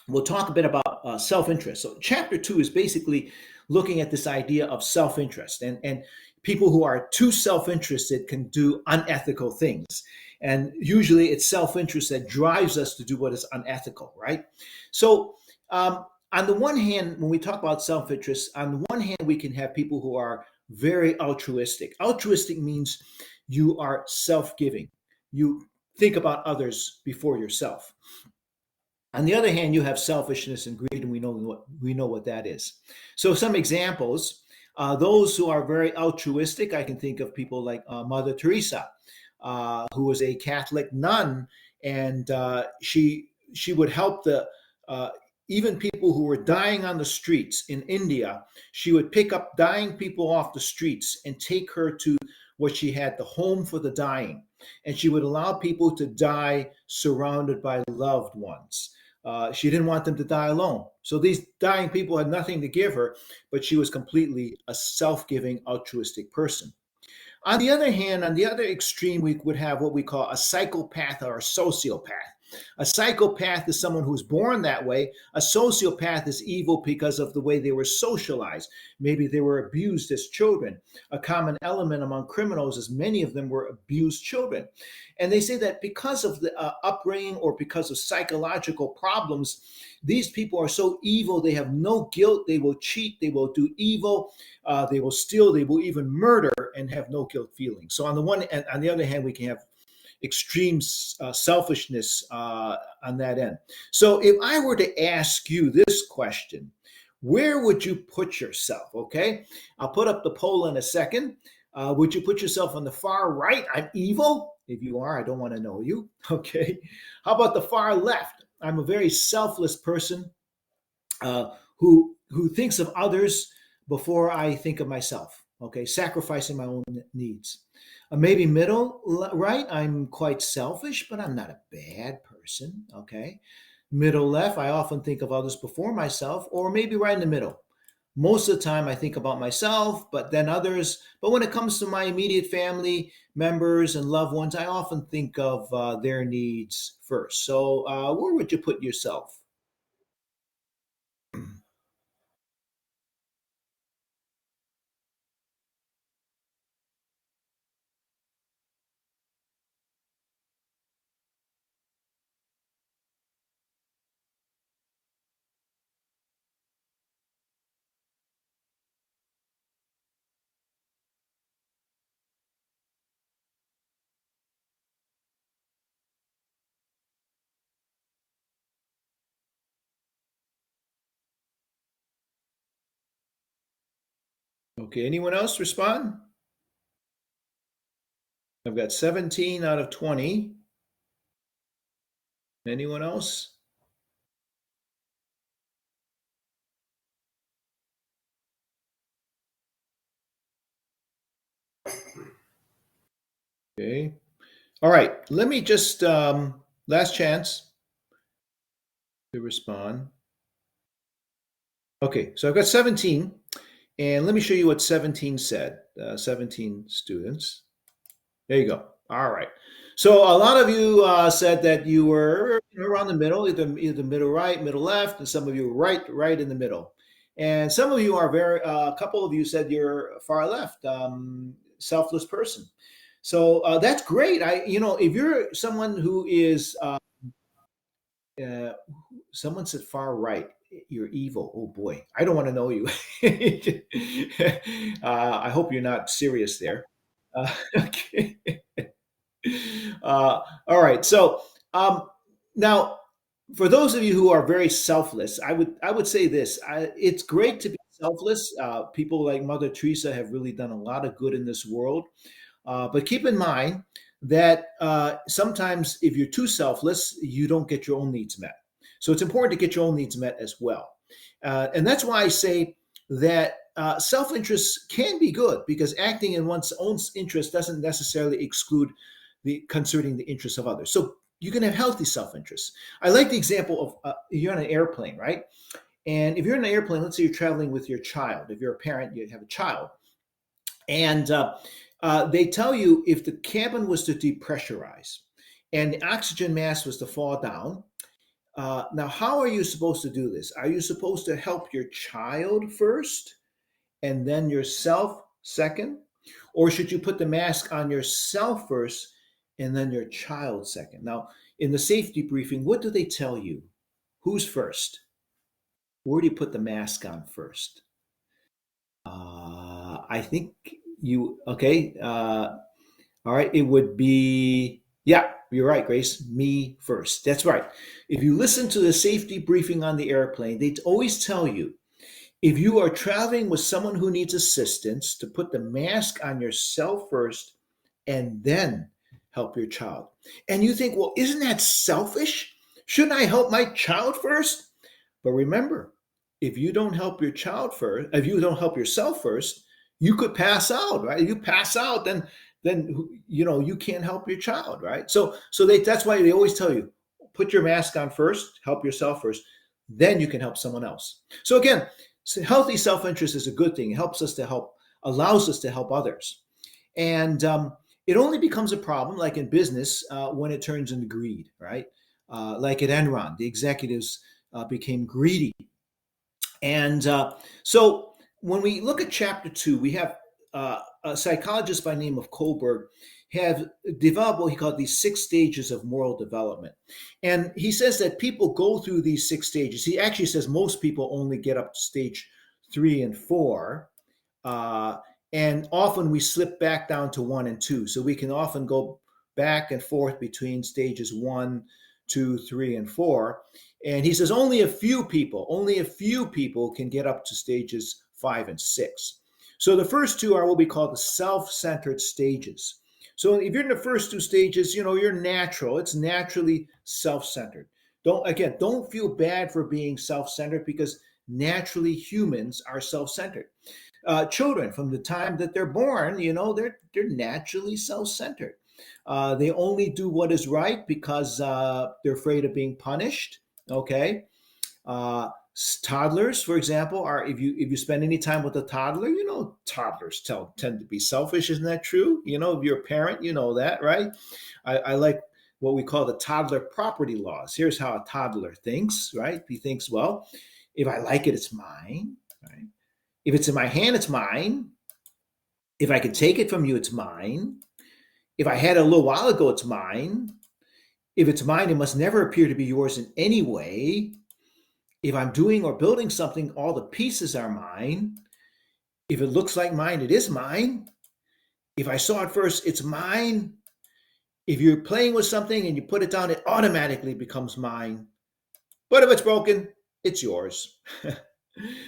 we'll talk a bit about self-interest. So chapter 2 is basically looking at this idea of self-interest, and people who are too self-interested can do unethical things. And usually it's self-interest that drives us to do what is unethical, right? So on the one hand, when we talk about self-interest, on the one hand, we can have people who are very altruistic. Altruistic means you are self-giving. You think about others before yourself. On the other hand, you have selfishness and greed, and we know what that is. So, some examples: those who are very altruistic. I can think of people like Mother Teresa, who was a Catholic nun, and she would help the uh, even people who were dying on the streets in India. She would pick up dying people off the streets and take her to what she had, the home for the dying, and she would allow people to die surrounded by loved ones. She didn't want them to die alone. So these dying people had nothing to give her, but she was completely a self giving, altruistic person. On the other hand, on the other extreme, we would have what we call a psychopath or a sociopath. A psychopath is someone who's born that way. A sociopath is evil because of the way they were socialized. Maybe they were abused as children. A common element among criminals is many of them were abused children. And they say that because of the upbringing or because of psychological problems, these people are so evil, they have no guilt, they will cheat, they will do evil, they will steal, they will even murder and have no guilt feeling. So on the one and on the other hand, we can have extreme selfishness on that end. So if I were to ask you this question, where would you put yourself? Okay, I'll put up the poll in a second. Would you put yourself on the far right? I'm evil. If you are, I don't want to know you. Okay. How about the far left? I'm a very selfless person who thinks of others before I think of myself. Okay, sacrificing my own needs. Maybe middle right. I'm quite selfish, but I'm not a bad person. Okay, middle left. I often think of others before myself, or maybe right in the middle. Most of the time, I think about myself, but then others. But when it comes to my immediate family members and loved ones, I often think of their needs first. So, where would you put yourself? Okay, anyone else respond? I've got 17 out of 20. Anyone else? Okay. All right. Let me just, last chance to respond. Okay. So I've got 17. And let me show you what 17 said. 17 students. There you go. All right. So a lot of you said that you were around the middle, either middle right, middle left, and some of you were right in the middle. And some of you are a couple of you said you're far left, selfless person. So that's great. If you're someone who is, uh, someone said far right, you're evil. Oh boy, I don't want to know you. I hope you're not serious there. Okay. All right. So now, for those of you who are very selfless, I would say this: it's great to be selfless. People like Mother Teresa have really done a lot of good in this world. But keep in mind that sometimes if you're too selfless, you don't get your own needs met. So it's important to get your own needs met as well. And that's why I say that self interest can be good because acting in one's own interest doesn't necessarily exclude the concerning the interests of others. So you can have healthy self interest. I like the example of you're on an airplane, right? And if you're in an airplane, let's say you're traveling with your child. If you're a parent, you have a child, and they tell you if the cabin was to depressurize and the oxygen mask was to fall down, Now, how are you supposed to do this? Are you supposed to help your child first and then yourself second? Or should you put the mask on yourself first and then your child second? Now, in the safety briefing, what do they tell you? Who's first? Where do you put the mask on first? I think okay. All right. It would be, yeah, you're right, Grace. Me first. That's right. If you listen to the safety briefing on the airplane, they always tell you if you are traveling with someone who needs assistance, to put the mask on yourself first and then help your child. And you think, well, isn't that selfish? Shouldn't I help my child first? But remember, if you don't help your child first, if you don't help yourself first, you could pass out, right? If you pass out, then you can't help your child, right? That's why they always tell you, put your mask on first, help yourself first, then you can help someone else. So again, healthy self-interest is a good thing. It allows us to help others. And it only becomes a problem, like in business, when it turns into greed, right? Like at Enron, the executives became greedy. And so when we look at chapter 2, we have a psychologist by the name of Kohlberg have developed what he called these 6 stages of moral development. And he says that people go through these 6 stages. He actually says most people only get up to stage 3 and 4. Uh, and often we slip back down to 1 and 2. So we can often go back and forth between stages 1, 2, 3, and 4. And he says only a few people can get up to stages 5 and 6. So the first 2 are what we call the self-centered stages. So if you're in the first 2 stages, you're natural. It's naturally self-centered. Don't feel bad for being self-centered, because naturally humans are self-centered. Children, from the time that they're born, they're naturally self-centered. They only do what is right because they're afraid of being punished. Okay. Uh, Toddlers, for example, are if you spend any time with a toddler, toddlers tend to be selfish. Isn't that true? If you're a parent, you know that, right? I like what we call the toddler property laws. Here's how a toddler thinks, right? He thinks, well, if I like it, it's mine, right? If it's in my hand, it's mine. If I can take it from you, it's mine. If I had it a little while ago, it's mine. If it's mine, it must never appear to be yours in any way. If I'm doing or building something, all the pieces are mine. If it looks like mine, it is mine. If I saw it first, it's mine. If you're playing with something and you put it down, it automatically becomes mine. But if it's broken, it's yours.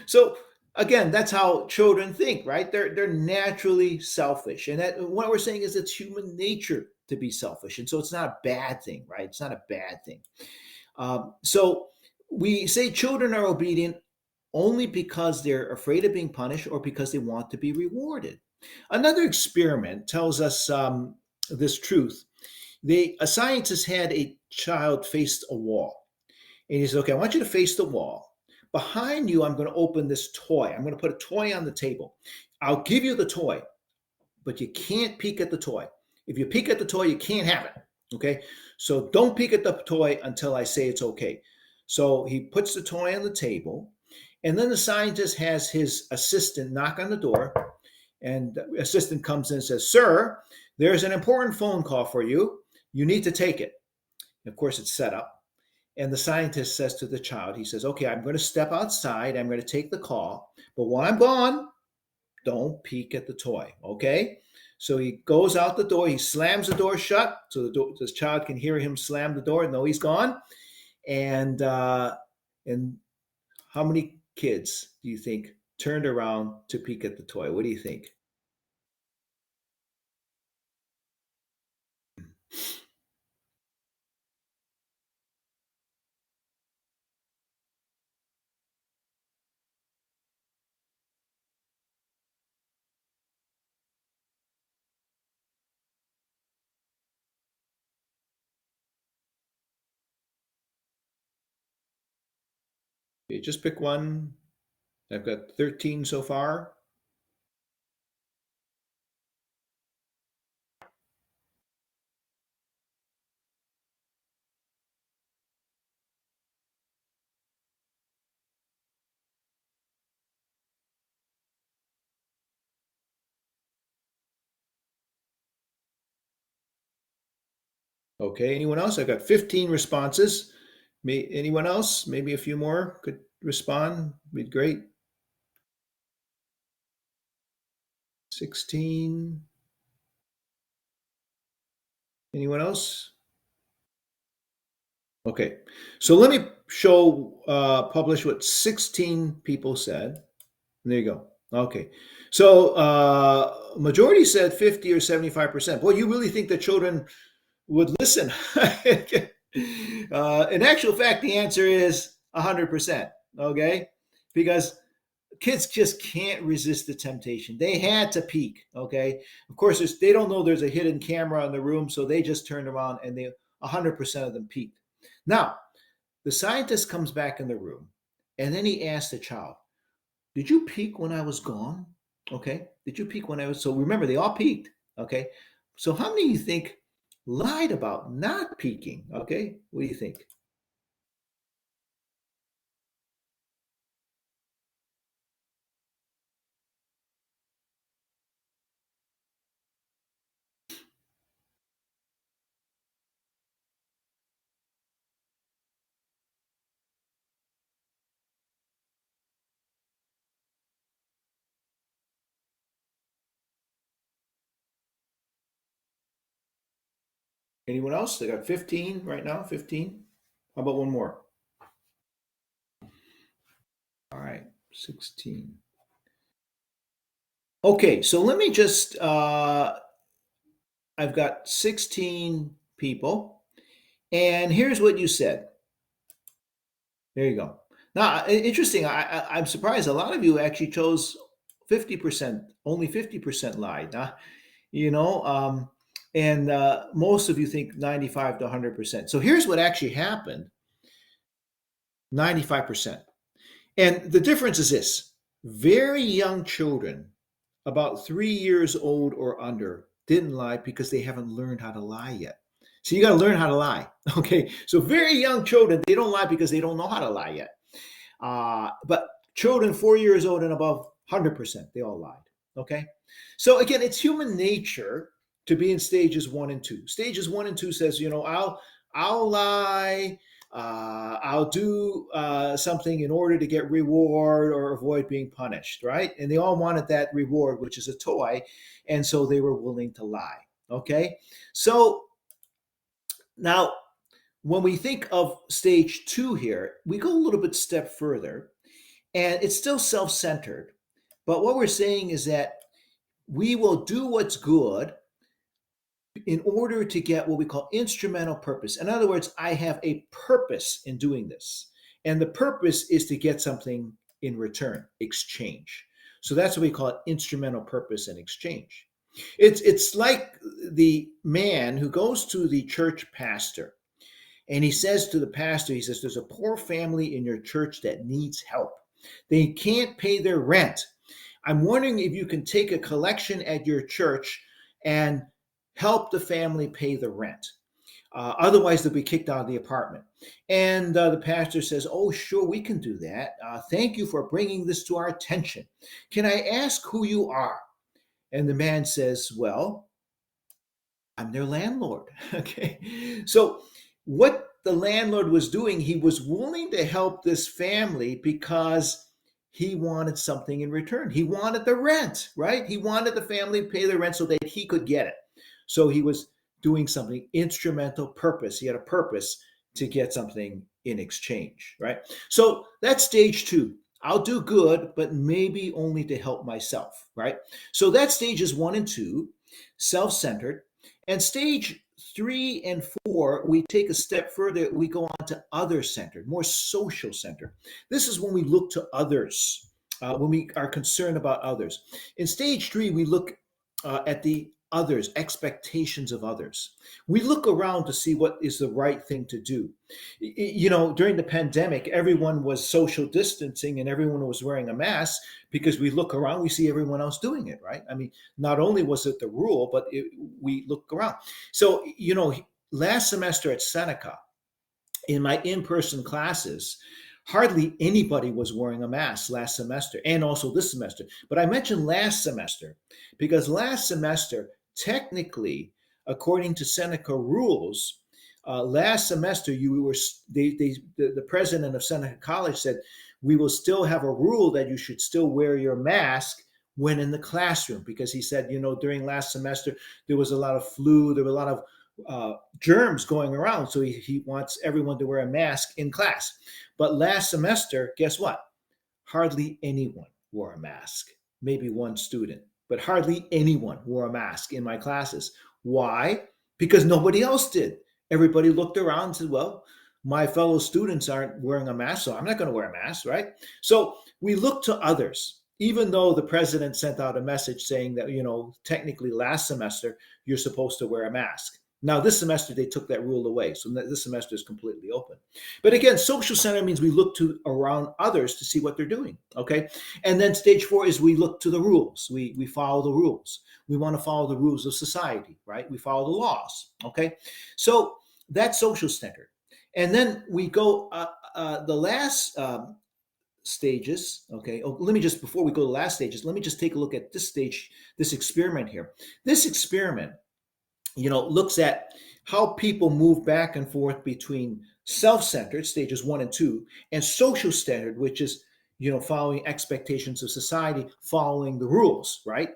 So again, that's how children think, right? They're naturally selfish, and that what we're saying is it's human nature to be selfish, and so it's not a bad thing, right? It's not a bad thing. So we say children are obedient only because they're afraid of being punished or because they want to be rewarded. Another experiment tells us this truth. A scientist had a child face a wall. And he said, okay, I want you to face the wall. Behind you, I'm going to open this toy. I'm going to put a toy on the table. I'll give you the toy, but you can't peek at the toy. If you peek at the toy, you can't have it. Okay? So don't peek at the toy until I say it's okay. So he puts the toy on the table, and then the scientist has his assistant knock on the door, and the assistant comes in and says, sir, there's an important phone call for you. You need to take it. And of course, it's set up. And the scientist says to the child, he says, okay, I'm going to step outside. I'm going to take the call. But while I'm gone, don't peek at the toy. Okay? So he goes out the door. He slams the door shut so the child can hear him slam the door. No, he's gone. And how many kids do you think turned around to peek at the toy? What do you think? You just pick one. I've got 13 so far. Okay, anyone else? I've got 15 responses. Anyone else? Maybe a few more could respond. Be great. 16. Anyone else? Okay, so let me publish what 16 people said. There you go. Okay, so majority said 50 or 75%. Boy, you really think that children would listen? In actual fact, the answer is 100%. Okay, because kids just can't resist the temptation. They had to peek. Okay, of course, they don't know there's a hidden camera in the room, so they just turned around and they 100% of them peeked. Now, the scientist comes back in the room, and then he asks the child, "Did you peek when I was gone? Okay, did you peek when I was?" So remember, they all peeked. Okay, so how many of you think lied about not peeking? Okay, what do you think? Anyone else? They got 15 right now. 15. How about one more? All right, 16. Okay, so let me just, I've got 16 people, and here's what you said. There you go. Now, interesting, I'm surprised a lot of you actually chose 50%, only 50% lied. You know, and most of you think 95 to 100%. So here's what actually happened 95%. And the difference is this very young children, about 3 years old or under, didn't lie because they haven't learned how to lie yet. So you got to learn how to lie. Okay. So very young children, they don't lie because they don't know how to lie yet. But children 4 years old and above, 100%, they all lied. Okay. So again, it's human nature to be in stages 1 and 2. Stages 1 and 2 says, I'll lie, I'll do something in order to get reward or avoid being punished, right? And they all wanted that reward, which is a toy, and so they were willing to lie. Okay, so now when we think of stage 2 here, we go a little bit step further, and it's still self-centered, but what we're saying is that we will do what's good in order to get what we call instrumental purpose. In other words, I have a purpose in doing this. And the purpose is to get something in return, exchange. So that's what we call it, instrumental purpose and exchange. It's like the man who goes to the church pastor and he says to the pastor, he says, there's a poor family in your church that needs help. They can't pay their rent. I'm wondering if you can take a collection at your church and help the family pay the rent. Otherwise, they'll be kicked out of the apartment. And the pastor says, "Oh, sure, we can do that. Thank you for bringing this to our attention. Can I ask who you are?" And the man says, "Well, I'm their landlord." Okay. So, what the landlord was doing, he was willing to help this family because he wanted something in return. He wanted the rent, right? He wanted the family to pay the rent so that he could get it. So he was doing something instrumental purpose. He had a purpose to get something in exchange, right? So that's stage 2. I'll do good, but maybe only to help myself, right? So that's stages 1 and 2, self-centered. And stage 3 and 4, we take a step further. We go on to other-centered, more social-centered. This is when we look to others, when we are concerned about others. In stage 3, we look at the others, expectations of others. We look around to see what is the right thing to do. During the pandemic, everyone was social distancing and everyone was wearing a mask because we look around, we see everyone else doing it, right? I mean, not only was it the rule, but we look around. So, last semester at Seneca, in my in-person classes, hardly anybody was wearing a mask last semester and also this semester. But I mentioned last semester because last semester, technically, according to Seneca rules, last semester you were the president of Seneca College said we will still have a rule that you should still wear your mask when in the classroom, because he said, during last semester there was a lot of flu, there were a lot of germs going around, so he wants everyone to wear a mask in class. But last semester, guess what? Hardly anyone wore a mask. Maybe one student, but hardly anyone wore a mask in my classes. Why? Because nobody else did. Everybody looked around and said, well, my fellow students aren't wearing a mask, so I'm not going to wear a mask, right? So we look to others, even though the president sent out a message saying that, technically last semester, you're supposed to wear a mask. Now, this semester, they took that rule away. So this semester is completely open. But again, social center means we look to around others to see what they're doing, okay? And then stage 4 is we look to the rules. We follow the rules. We want to follow the rules of society, right? We follow the laws, okay? So that's social center. And then we go, the last stages, okay? Oh, let me just, before we go to the last stages, let me just take a look at this stage, this experiment here. This experiment, looks at how people move back and forth between self-centered, stages 1 and 2, and social-centered, which is, following expectations of society, following the rules, right?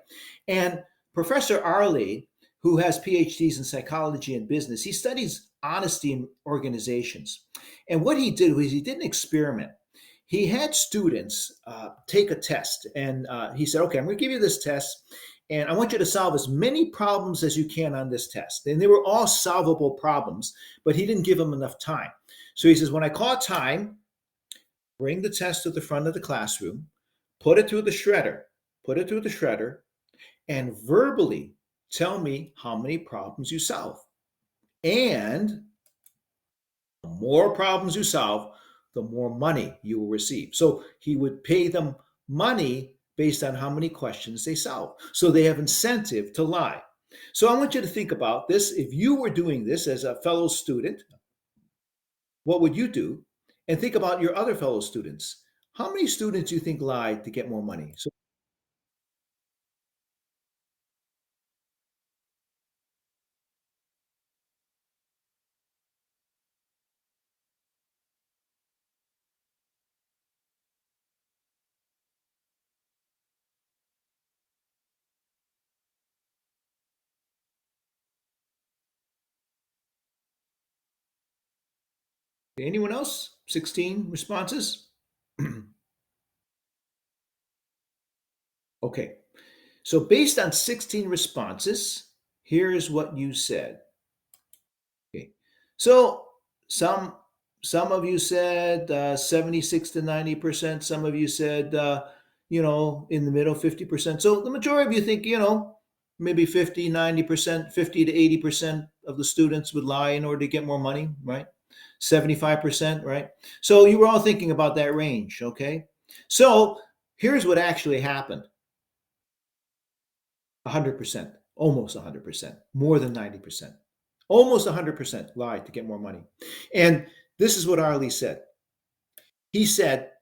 And Professor Arley, who has PhDs in psychology and business, he studies honesty in organizations. And what he did was he did an experiment. He had students take a test, and he said, okay, I'm going to give you this test, and I want you to solve as many problems as you can on this test. And they were all solvable problems, but he didn't give them enough time. So he says, when I call time, bring the test to the front of the classroom, put it through the shredder, and verbally tell me how many problems you solve. And the more problems you solve, the more money you will receive. So he would pay them money based on how many questions they solve. So they have incentive to lie. So I want you to think about this. If you were doing this as a fellow student, what would you do? And think about your other fellow students. How many students do you think lied to get more money? So anyone else? 16 responses? Okay. So based on 16 responses, here's what you said. Okay. So some of you said 76 to 90%. Some of you said in the middle, 50%. So the majority of you think, maybe 50, 90%, 50 to 80% of the students would lie in order to get more money, right? 75%, right? So you were all thinking about that range, okay? So here's what actually happened. 100%, almost 100%, more than 90%, almost 100% lied to get more money. And this is what Arlie said. He said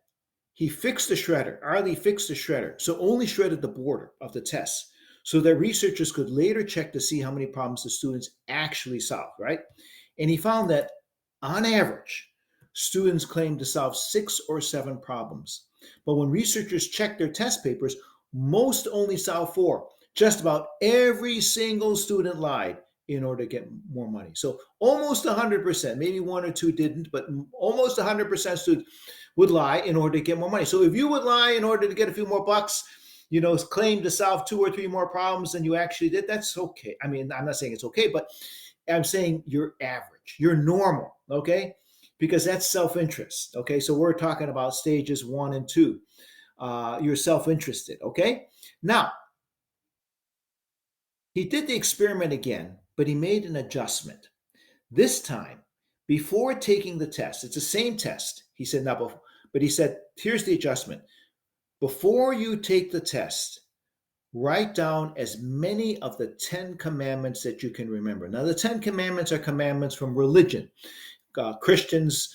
he fixed the shredder. Arlie fixed the shredder, so only shredded the border of the test so that researchers could later check to see how many problems the students actually solved, right? And he found that on average, students claimed to solve 6 or 7 problems. But when researchers checked their test papers, most only solved 4. Just about every single student lied in order to get more money. So almost 100%, maybe 1 or 2 didn't, but almost 100% students would lie in order to get more money. So if you would lie in order to get a few more bucks, claim to solve 2 or 3 more problems than you actually did, that's okay. I mean, I'm not saying it's okay, but I'm saying you're average, you're normal, okay? Because that's self-interest, okay? So we're talking about stages 1 and 2. You're self-interested, okay? Now, he did the experiment again, but he made an adjustment. This time, before taking the test, it's the same test. He said, no, but he said, here's the adjustment. Before you take the test, write down as many of the 10 commandments that you can remember. Now, the 10 commandments are commandments from religion. Christians,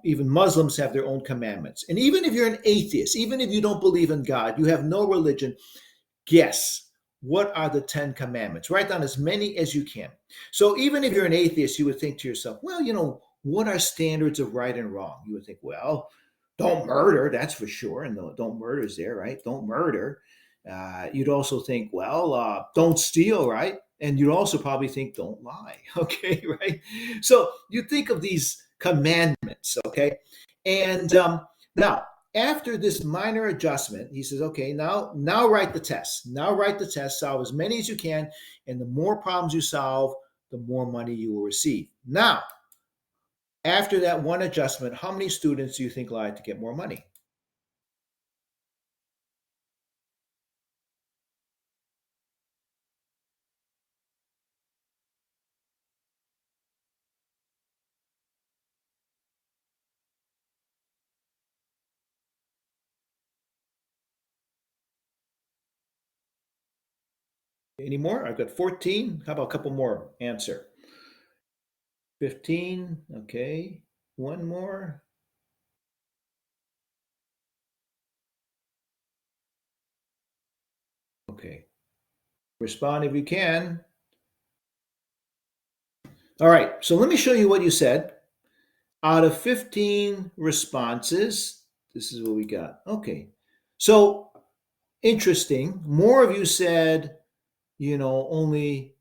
even Muslims have their own commandments. And even if you're an atheist, even if you don't believe in God, you have no religion, guess what are the 10 commandments? Write down as many as you can. So even if you're an atheist, you would think to yourself, well, what are standards of right and wrong? You would think, well, don't murder, that's for sure. And the don't murder is there, right? Don't murder. You'd also think, well, don't steal, right? And you'd also probably think, don't lie, okay, right? So you think of these commandments, okay? And now, after this minor adjustment, he says, okay, now write the test. Now write the test, solve as many as you can, and the more problems you solve, the more money you will receive. Now, after that one adjustment, how many students do you think lied to get more money? Any more? I've got 14. How about a couple more? Answer. 15. Okay. One more. Okay. Respond if you can. All right. So let me show you what you said. Out of 15 responses, this is what we got. Okay. So interesting. More of you said, only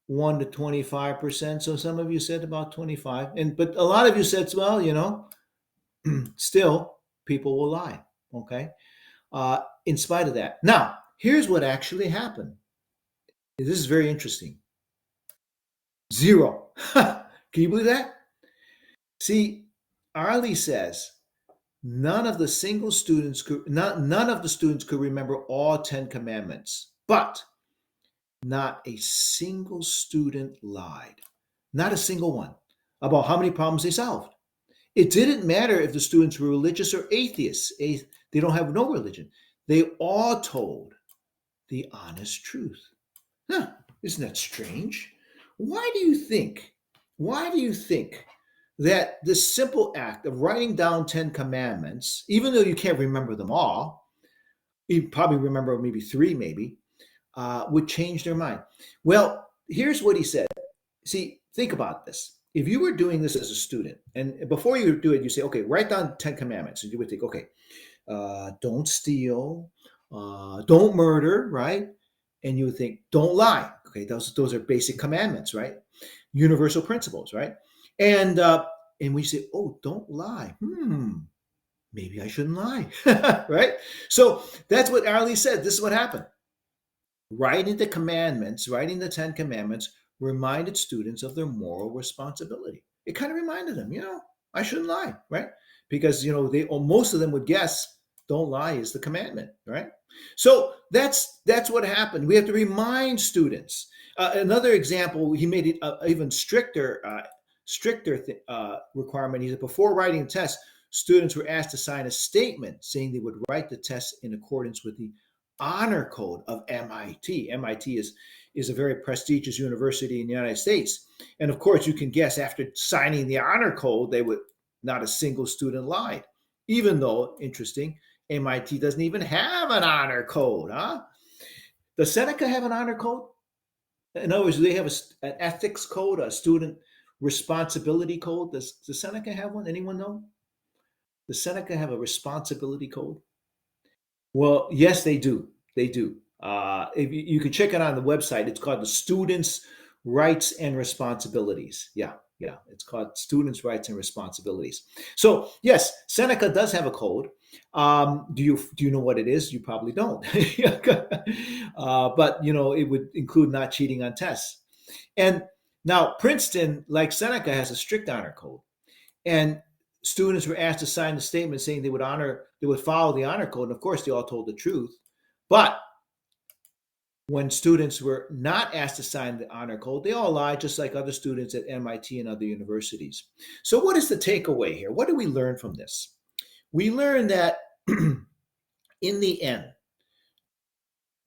1 to 25%. So some of you said about 25. But a lot of you said, well, still people will lie. Okay. In spite of that. Now, here's what actually happened. This is very interesting. 0. Can you believe that? See, Arlie says none of the students could remember all 10 commandments, but not a single student lied. Not a single one about how many problems they solved. It didn't matter if the students were religious or atheists. They don't have no religion. They all told the honest truth. Huh, isn't that strange? Why do you think that this simple act of writing down 10 commandments, even though you can't remember them all, you probably remember maybe 3, would change their mind? Well, here's what he said. See, think about this. If you were doing this as a student, and before you do it, you say, okay, write down 10 commandments. And you would think, okay, don't steal, don't murder, right? And you would think, don't lie. Okay, those are basic commandments, right? Universal principles, right? And we say, oh, don't lie. Maybe I shouldn't lie, right? So that's what Arlie said. This is what happened. Writing the 10 commandments reminded students of their moral responsibility. It kind of reminded them, I shouldn't lie, right? Because, most of them would guess don't lie is the commandment, right? So that's what happened. We have to remind students. Another example, he made it even stricter requirement. He said before writing a test, students were asked to sign a statement saying they would write the test in accordance with the honor code of MIT. MIT is a very prestigious university in the United States. And of course, you can guess after signing the honor code, not a single student lied, even though, interesting, MIT doesn't even have an honor code, huh? Does Seneca have an honor code? In other words, do they have an ethics code, a student responsibility code? Does Seneca have one? Anyone know? Does Seneca have a responsibility code? Well, yes, they do. They do. If you can check it on the website. It's called the Students' Rights and Responsibilities. Yeah. It's called Students' Rights and Responsibilities. So yes, Seneca does have a code. Do you know what it is? You probably don't. But it would include not cheating on tests. And now Princeton, like Seneca, has a strict honor code. And students were asked to sign a statement saying they would follow the honor code. And of course, they all told the truth. But when students were not asked to sign the honor code, they all lied, just like other students at MIT and other universities. So what is the takeaway here? What do we learn from this? We learn that in the end,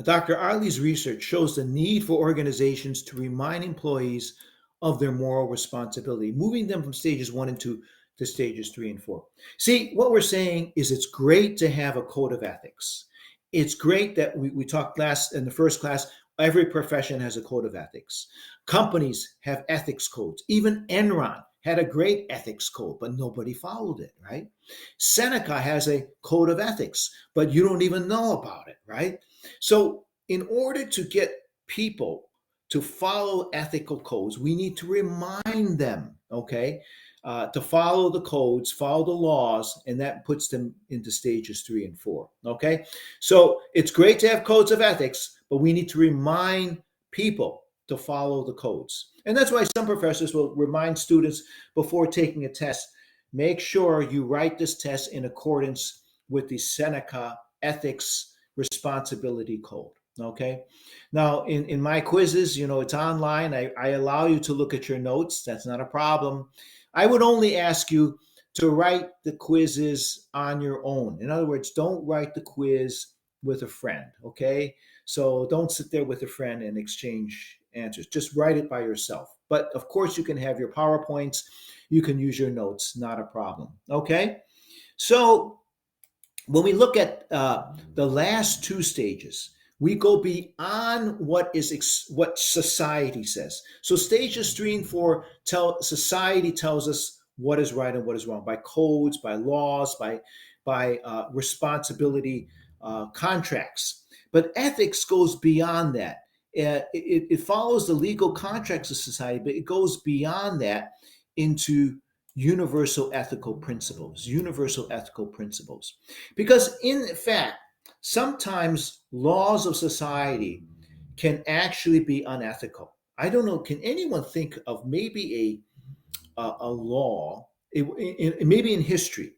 Dr. Arley's research shows the need for organizations to remind employees of their moral responsibility, moving them from stages 1 and 2 to stages 3 and 4. See, what we're saying is it's great to have a code of ethics. It's great that we talked in the first class, Every profession has a code of ethics. Companies have ethics codes. Even Enron had a great ethics code, but nobody followed it, right? Seneca has a code of ethics, but you don't even know about it, right? So, in order to get people to follow ethical codes, we need to remind them, okay, to follow the codes, follow the laws, and that puts them into stages 3 and 4, okay? So, it's great to have codes of ethics, but we need to remind people to follow the codes. And that's why some professors will remind students before taking a test, make sure you write this test in accordance with the Seneca Ethics Responsibility Code. Okay. Now, in my quizzes, it's online. I allow you to look at your notes. That's not a problem. I would only ask you to write the quizzes on your own. In other words, don't write the quiz with a friend. Okay. So don't sit there with a friend and exchange answers. Just write it by yourself. But of course, you can have your PowerPoints. You can use your notes. Not a problem. Okay. So when we look at the last 2 stages, we go beyond what society says. So stages 3 and 4 society tells us what is right and what is wrong by codes, by laws, by responsibility contracts. But ethics goes beyond that. It follows the legal contracts of society, but it goes beyond that into universal ethical principles. Because in fact, sometimes laws of society can actually be unethical. I don't know, can anyone think of maybe a law, maybe in history,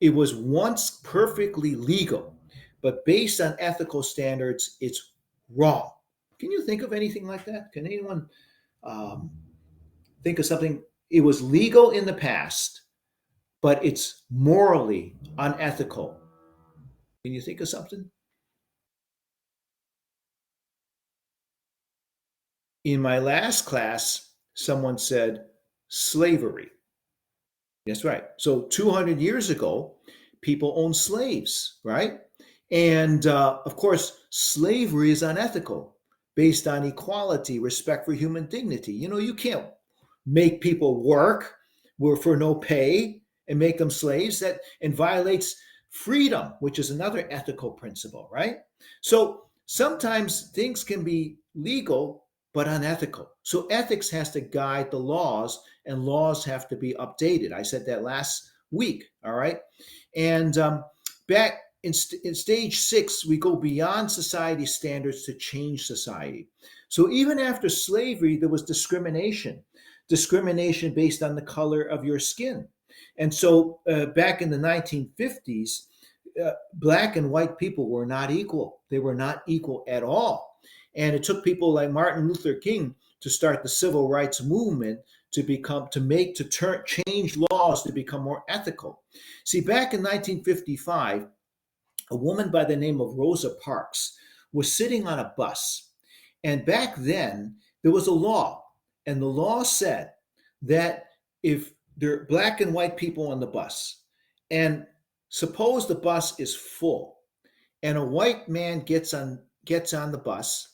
it was once perfectly legal, but based on ethical standards, it's wrong. Can you think of anything like that? Can anyone um, think of something? It was legal in the past, but it's morally unethical. Can you think of something? In my last class, someone said slavery. That's right. So 200 years ago, people owned slaves, right? And of course, slavery is unethical based on equality, respect for human dignity. You can't make people work for no pay and make them slaves. That and violates freedom, which is another ethical principle, right? So sometimes things can be legal but unethical. So ethics has to guide the laws, and laws have to be updated. I said that last week. All right, and back in stage 6, we go beyond society standards to change society. So even after slavery, there was discrimination based on the color of your skin. And so back in the 1950s, black and white people were not equal. They were not equal at all. And it took people like Martin Luther King to start the civil rights movement to change laws to become more ethical. See, back in 1955, a woman by the name of Rosa Parks was sitting on a bus. And back then, there was a law, and the law said that if there are black and white people on the bus, and suppose the bus is full, and a white man gets on the bus,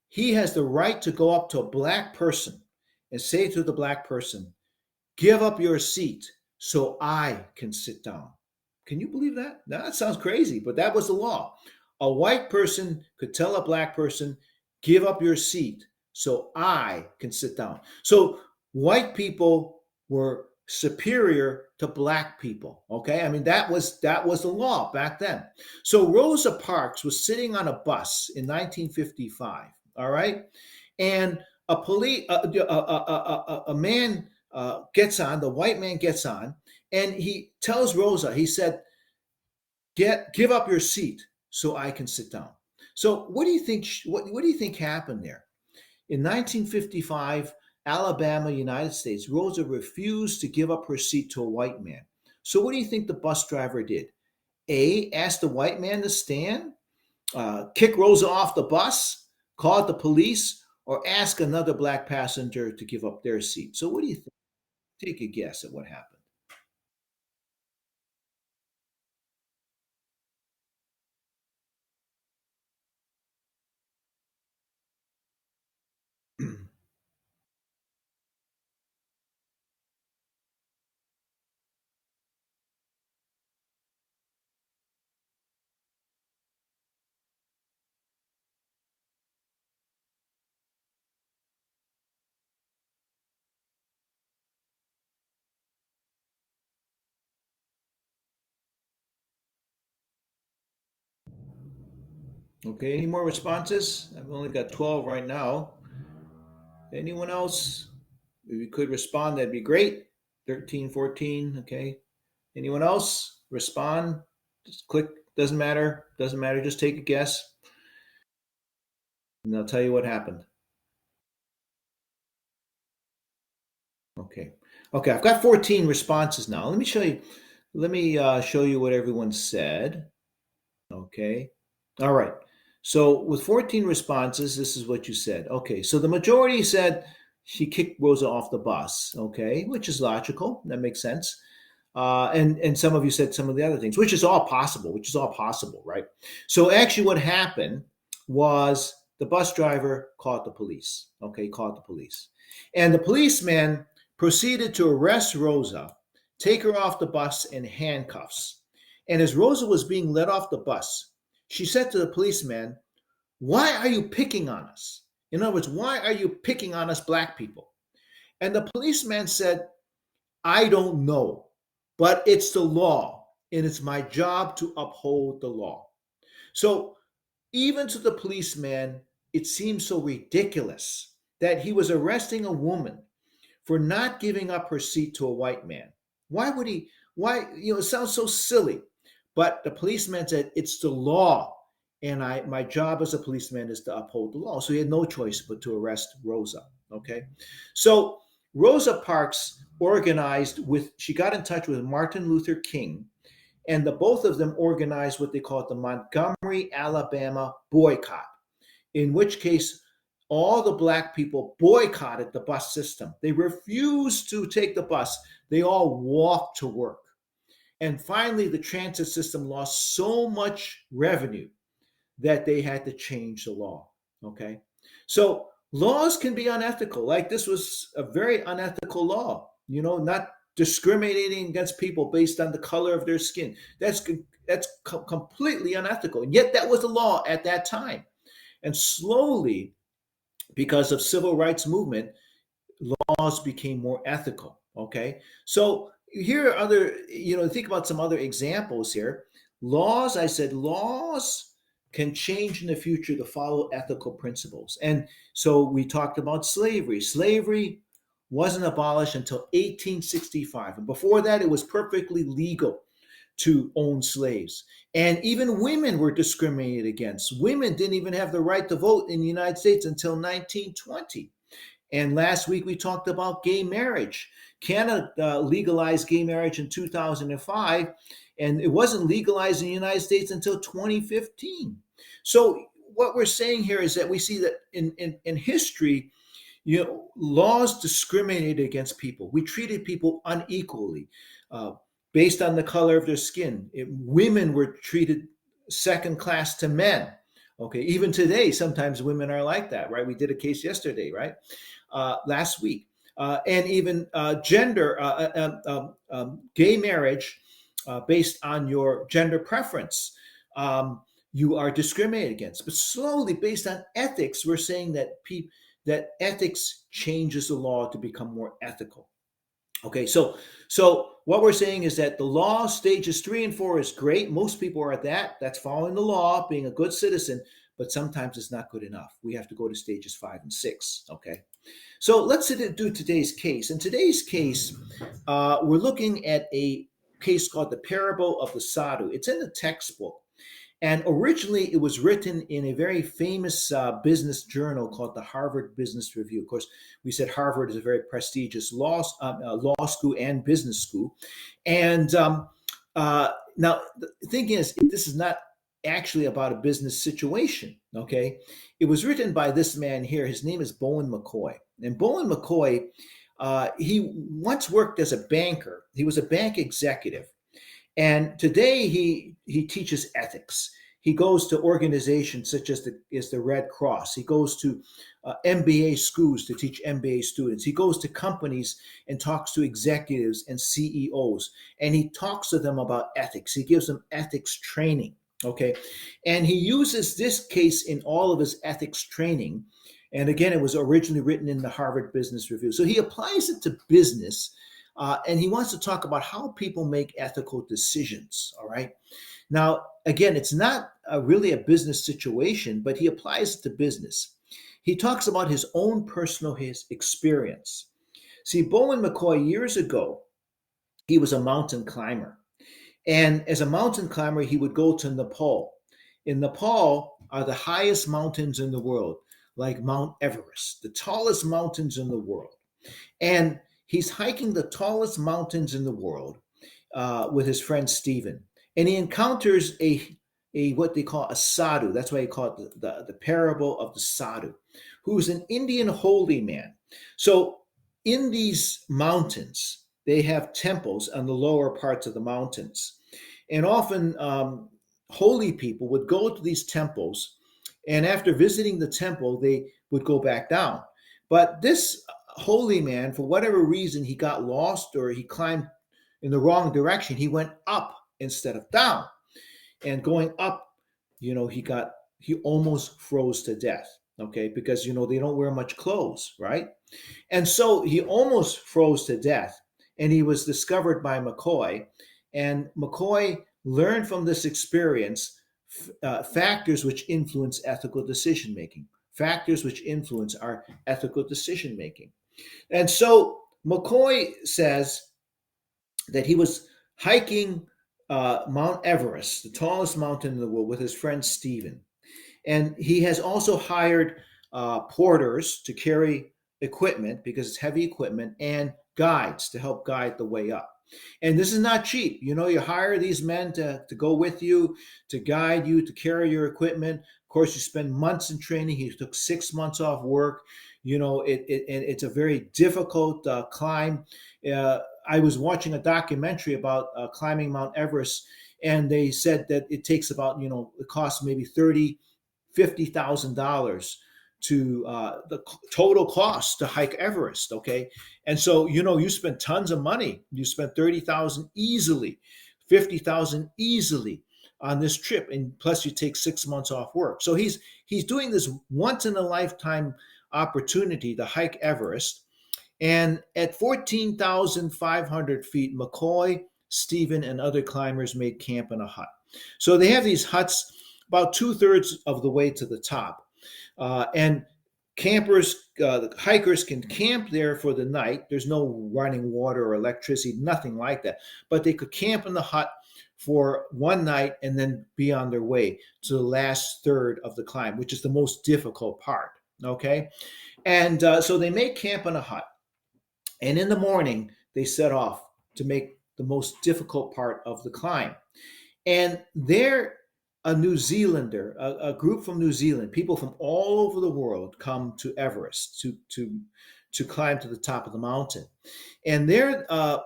he has the right to go up to a black person and say to the black person, "Give up your seat so I can sit down." Can you believe that? Now, that sounds crazy, but that was the law. A white person could tell a black person, "Give up your seat so I can sit down." So white people were superior to black people. Okay, I mean that was the law back then. So Rosa Parks was sitting on a bus in 1955. All right, and a man gets on, the white man gets on, and he tells Rosa, he said, give up your seat so I can sit down. So what do you think? What do you think happened there? In 1955, Alabama, United States, Rosa refused to give up her seat to a white man. So what do you think the bus driver did? A, asked the white man to stand, kick Rosa off the bus, call the police, or ask another black passenger to give up their seat. So what do you think? Take a guess at what happened. Okay, any more responses? I've only got 12 right now. Anyone else? If you could respond, that'd be great. 13, 14. Okay. Anyone else? Respond. Just click. Doesn't matter. Doesn't matter. Just take a guess, and I'll tell you what happened. Okay. Okay. I've got 14 responses now. Let me show you. Let me show you what everyone said. Okay. All right. So with 14 responses, this is what you said. Okay. So the majority said she kicked Rosa off the bus. Okay, which is logical. That makes sense. And some of you said some of the other things, which is all possible. Which is all possible, right? So actually, what happened was the bus driver called the police. Okay, called the police, and the policeman proceeded to arrest Rosa, take her off the bus in handcuffs. And as Rosa was being led off the bus, she said to the policeman, "Why are you picking on us? In other words, why are you picking on us black people?" And the policeman said, "I don't know, but it's the law, and it's my job to uphold the law." So even to the policeman, it seemed so ridiculous that he was arresting a woman for not giving up her seat to a white man. Why would he? Why? It sounds so silly. But the policeman said, "It's the law, and my job as a policeman is to uphold the law." So he had no choice but to arrest Rosa. Okay. So Rosa Parks organized with, she got in touch with Martin Luther King, and the both of them organized what they called the Montgomery, Alabama boycott, in which case all the black people boycotted the bus system. They refused to take the bus. They all walked to work. And finally, the transit system lost so much revenue that they had to change the law. Okay. So laws can be unethical. Like this was a very unethical law, not discriminating against people based on the color of their skin. That's completely unethical. And yet that was the law at that time. And slowly, because of civil rights movement, laws became more ethical. Okay. So here are other, think about some other examples here. Laws, I said, laws can change in the future to follow ethical principles. And so we talked about slavery. Slavery wasn't abolished until 1865. And before that, it was perfectly legal to own slaves. And even women were discriminated against. Women didn't even have the right to vote in the United States until 1920. And last week we talked about gay marriage. Canada legalized gay marriage in 2005, and it wasn't legalized in the United States until 2015. So what we're saying here is that we see that in history, laws discriminated against people. We treated people unequally based on the color of their skin. Women were treated second class to men. Okay, even today, sometimes women are like that, right? We did a case yesterday, right? Last week. And even gay marriage based on your gender preference, you are discriminated against. But slowly, based on ethics, we're saying that ethics changes the law to become more ethical. Okay, so what we're saying is that the law stages 3 and 4 is great. Most people are at that. That's following the law, being a good citizen. But sometimes it's not good enough. We have to go to stages 5 and 6. Okay. So let's do today's case. In today's case, we're looking at a case called the Parable of the Sadhu. It's in the textbook. And originally, it was written in a very famous business journal called the Harvard Business Review. Of course, we said Harvard is a very prestigious law school and business school. And now, the thing is, this is not actually about a business situation. Okay, it was written by this man here. His name is Bowen McCoy, and Bowen McCoy, he once worked as a banker. He was a bank executive, and today he teaches ethics. He goes to organizations such as the Red Cross. He goes to MBA schools to teach MBA students. He goes to companies and talks to executives and CEOs, and he talks to them about ethics. He gives them ethics training. Okay. And he uses this case in all of his ethics training. And again, it was originally written in the Harvard Business Review. So he applies it to business, and he wants to talk about how people make ethical decisions. All right. Now, again, it's not really a business situation, but he applies it to business. He talks about his own personal his experience. See, Bowen McCoy, years ago, he was a mountain climber. And as a mountain climber, he would go to Nepal. In Nepal are the highest mountains in the world, like Mount Everest, the tallest mountains in the world. And he's hiking the tallest mountains in the world with his friend Stephen. And he encounters a what they call a sadhu. That's why he call it the parable of the sadhu, who's an Indian holy man. So in these mountains, they have temples on the lower parts of the mountains. And often holy people would go to these temples, and after visiting the temple, they would go back down. But this holy man, for whatever reason, he got lost or he climbed in the wrong direction. He went up instead of down. And going up, he almost froze to death. Okay, because they don't wear much clothes, right? And so he almost froze to death, and he was discovered by McCoy. And McCoy learned from this experience factors which influence ethical decision making, factors which influence our ethical decision making. And so McCoy says that he was hiking Mount Everest, the tallest mountain in the world, with his friend Stephen. And he has also hired porters to carry equipment because it's heavy equipment and guides to help guide the way up. And this is not cheap. You hire these men to go with you, to guide you, to carry your equipment. Of course, you spend months in training. He took 6 months off work. It's a very difficult climb. I was watching a documentary about climbing Mount Everest, and they said that it takes about, it costs maybe $50,000 to the total cost to hike Everest. Okay. And so, you spend tons of money. You spent 30,000 easily, 50,000 easily on this trip. And plus you take 6 months off work. So he's doing this once in a lifetime opportunity to hike Everest. And at 14,500 feet, McCoy, Stephen, and other climbers made camp in a hut. So they have these huts about 2/3 of the way to the top. And campers, hikers can camp there for the night. There's no running water or electricity, nothing like that. But they could camp in the hut for one night and then be on their way to the last third of the climb, which is the most difficult part. Okay. And so they make camp in a hut. And in the morning, they set off to make the most difficult part of the climb. And they're a New Zealander, a group from New Zealand, people from all over the world come to Everest to climb to the top of the mountain. And they're a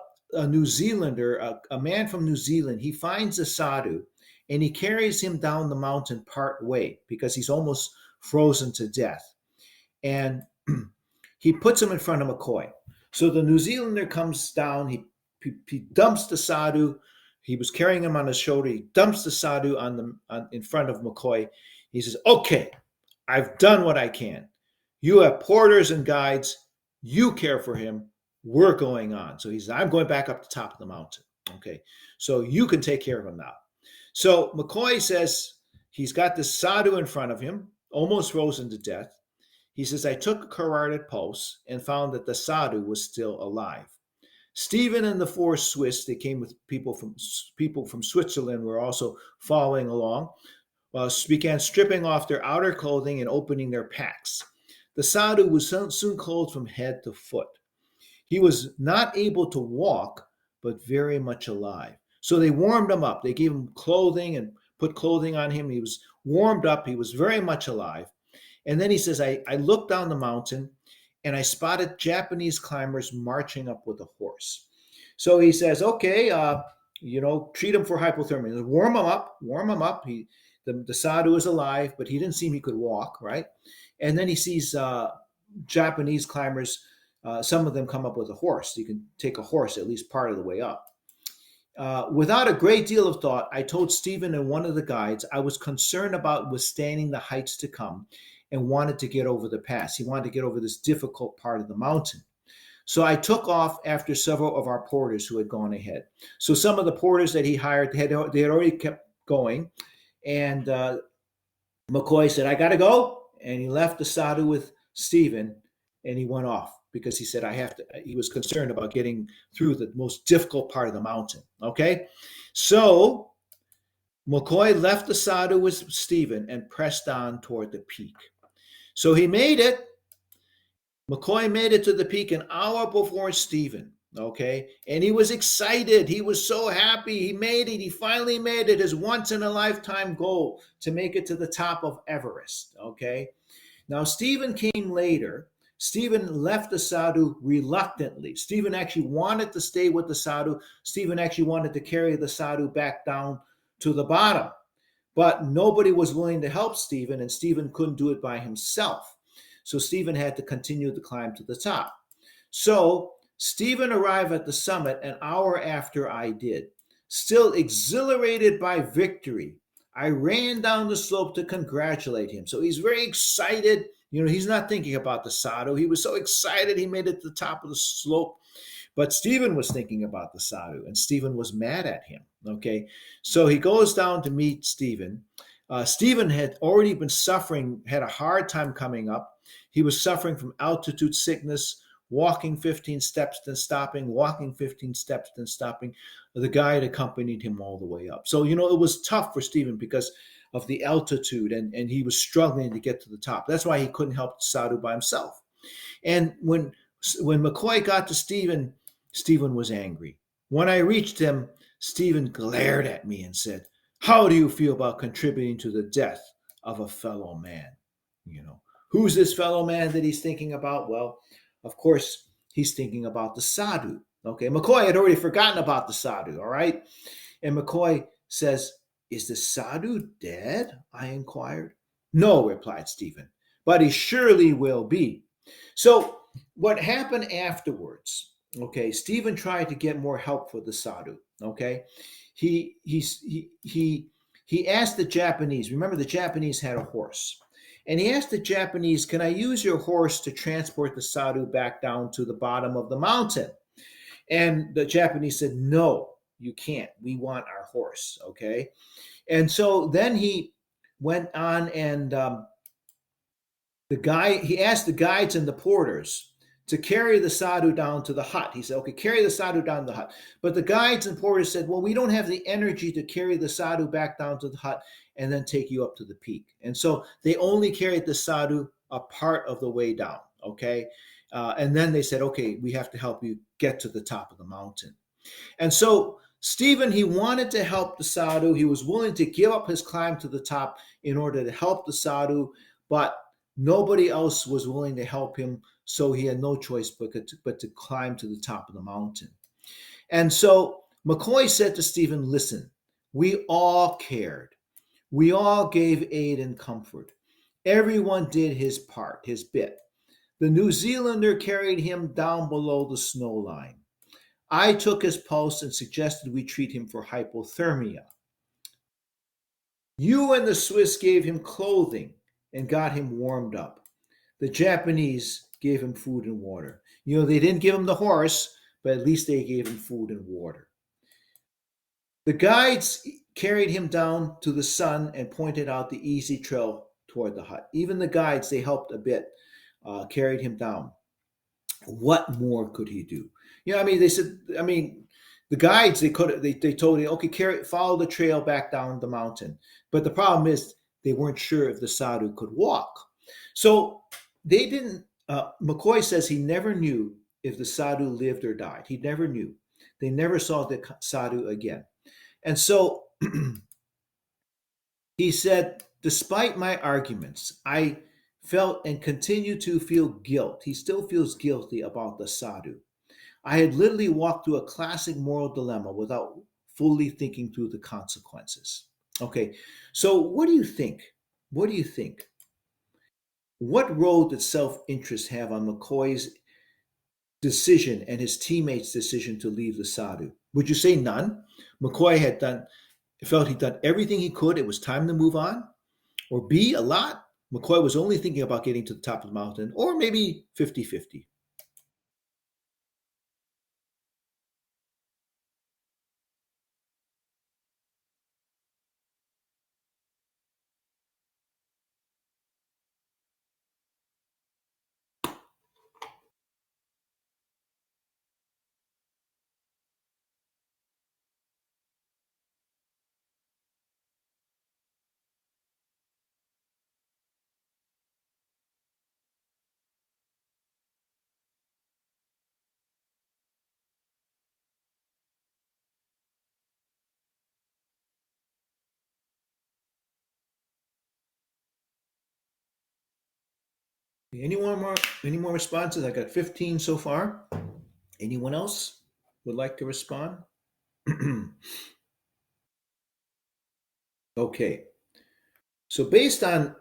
New Zealander, a man from New Zealand. He finds a sadhu and he carries him down the mountain part way because he's almost frozen to death. And he puts him in front of McCoy. So the New Zealander comes down, he dumps the sadhu. He was carrying him on his shoulder. He dumps the sadhu in front of McCoy. He says, "Okay, I've done what I can. You have porters and guides. You care for him. We're going on." So he says, "I'm going back up the top of the mountain. Okay, so you can take care of him now." So McCoy says he's got the sadhu in front of him, almost frozen to death. He says, "I took a carotid pulse and found that the sadhu was still alive." Stephen and the four Swiss, they came with people from Switzerland, were also following along, began stripping off their outer clothing and opening their packs. The sadhu was soon clothed from head to foot. He was not able to walk, but very much alive. So they warmed him up. They gave him clothing and put clothing on him. He was warmed up. He was very much alive. And then he says, I looked down the mountain and I spotted Japanese climbers marching up with a horse. So he says, "Okay, treat him for hypothermia. Warm him up. The sadhu is alive, but he didn't seem he could walk, right?" And then he sees Japanese climbers. Some of them come up with a horse. You can take a horse at least part of the way up. Without a great deal of thought, I told Stephen and one of the guides I was concerned about withstanding the heights to come and wanted to get over the pass. He wanted to get over this difficult part of the mountain. So I took off after several of our porters who had gone ahead. So some of the porters that he hired, they had already going. And McCoy said, I got to go. And he left the Sadhu with Stephen, and he went off because he said, he was concerned about getting through the most difficult part of the mountain. Okay. So McCoy left the Sadhu with Stephen and pressed on toward the peak. So he made it. McCoy made it to the peak an hour before Stephen. Okay. And he was excited. He was so happy. He made it. He finally made it, his once in a lifetime goal to make it to the top of Everest. Okay. Now, Stephen came later. Stephen left the Sadhu reluctantly. Stephen actually wanted to stay with the Sadhu. Stephen actually wanted to carry the Sadhu back down to the bottom. But nobody was willing to help Stephen, and Stephen couldn't do it by himself. So Stephen had to continue the climb to the top. So Stephen arrived at the summit an hour after I did. Still exhilarated by victory, I ran down the slope to congratulate him. So he's very excited. He's not thinking about the Sadhu. He was so excited he made it to the top of the slope. But Stephen was thinking about the Sadhu, and Stephen was mad at him. Okay, so he goes down to meet Stephen. Stephen had already been suffering, had a hard time coming up. He was suffering from altitude sickness, walking 15 steps, then stopping, walking 15 steps, then stopping. The guide accompanied him all the way up. So, it was tough for Stephen because of the altitude, and he was struggling to get to the top. That's why he couldn't help Sadhu by himself. And when McCoy got to Stephen, Stephen was angry. When I reached him, Stephen glared at me and said, how do you feel about contributing to the death of a fellow man? Who's this fellow man that he's thinking about? Well, of course, he's thinking about the Sadhu. Okay, McCoy had already forgotten about the Sadhu, all right? And McCoy says, is the Sadhu dead? I inquired. No, replied Stephen, but he surely will be. So what happened afterwards, okay, Stephen tried to get more help for the Sadhu, okay? He asked the Japanese, remember the Japanese had a horse, and he asked the Japanese, can I use your horse to transport the Sadhu back down to the bottom of the mountain? And the Japanese said, no, you can't. We want our horse, okay? And so then he went on and he asked the guides and the porters to carry the Sadhu down to the hut. He said, okay, carry the Sadhu down to the hut. But the guides and porters said, well, we don't have the energy to carry the Sadhu back down to the hut and then take you up to the peak. And so they only carried the Sadhu a part of the way down, okay? And then they said, okay, we have to help you get to the top of the mountain. And so Stephen, he wanted to help the Sadhu. He was willing to give up his climb to the top in order to help the Sadhu, but nobody else was willing to help him, so he had no choice but to climb to the top of the mountain. And so McCoy said to Stephen, listen, we all cared. We all gave aid and comfort. Everyone did his part, his bit. The New Zealander carried him down below the snow line. I took his pulse and suggested we treat him for hypothermia. You and the Swiss gave him clothing and got him warmed up. The Japanese gave him food and water. They didn't give him the horse, but at least they gave him food and water. The guides carried him down to the sun and pointed out the easy trail toward the hut. Even the guides, they helped a bit, carried him down. What more could he do? They said, the guides, they told him, okay, follow the trail back down the mountain. But the problem is they weren't sure if the Sadhu could walk. So they didn't, McCoy says he never knew if the Sadhu lived or died. He never knew. They never saw the Sadhu again. And so he said, despite my arguments, I felt and continue to feel guilt. He still feels guilty about the Sadhu. I had literally walked through a classic moral dilemma without fully thinking through the consequences. Okay, so what do you think? What do you think? What role did self-interest have on McCoy's decision and his teammates' decision to leave the Sadhu? Would you say none? McCoy felt he'd done everything he could. It was time to move on. Or B, a lot. McCoy was only thinking about getting to the top of the mountain, or maybe 50-50. Any more responses? I got 15 so far. Anyone else would like to respond? Okay. So based on,